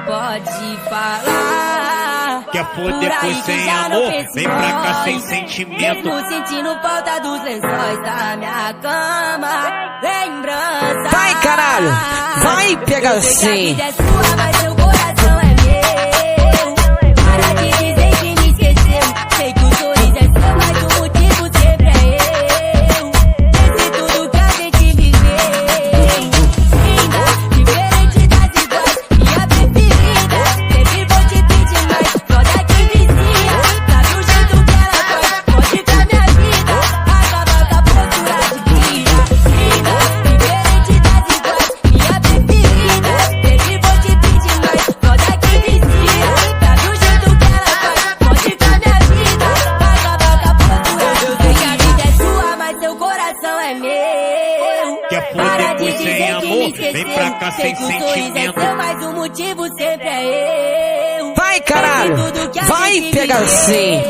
pode falar. Quer foder com sem amor? Vem pra cá sem sentimento. Mesmo sentindo falta dos lençóis da minha cama. Lembrança. Vai, caralho! Vai, pega assim! É sua, mas seu coração é meu. Para de dizer que me esqueceu. Sei que o sorriso é seu, mas o motivo sempre é eu. Desde tudo que a gente viveu. Linda, diferente das iguais, minha preferida. Sempre vou te pedir mais, foda que vicia. Sabe o jeito que ela faz, modificar minha vida. Acaba com a procura de vida. Linda, diferente das iguais, minha preferida. Sempre vou te pedir mais, foda que vicia. Sabe o jeito que ela faz, modificar minha vida. Acaba com a procura de vida. Sei que a vida é sua, mas seu coração é meu. Quer foder com sem amor? Vem pra cá sem sentimento. Mas o motivo sempre é eu. Vai, caralho! Vai, pega assim!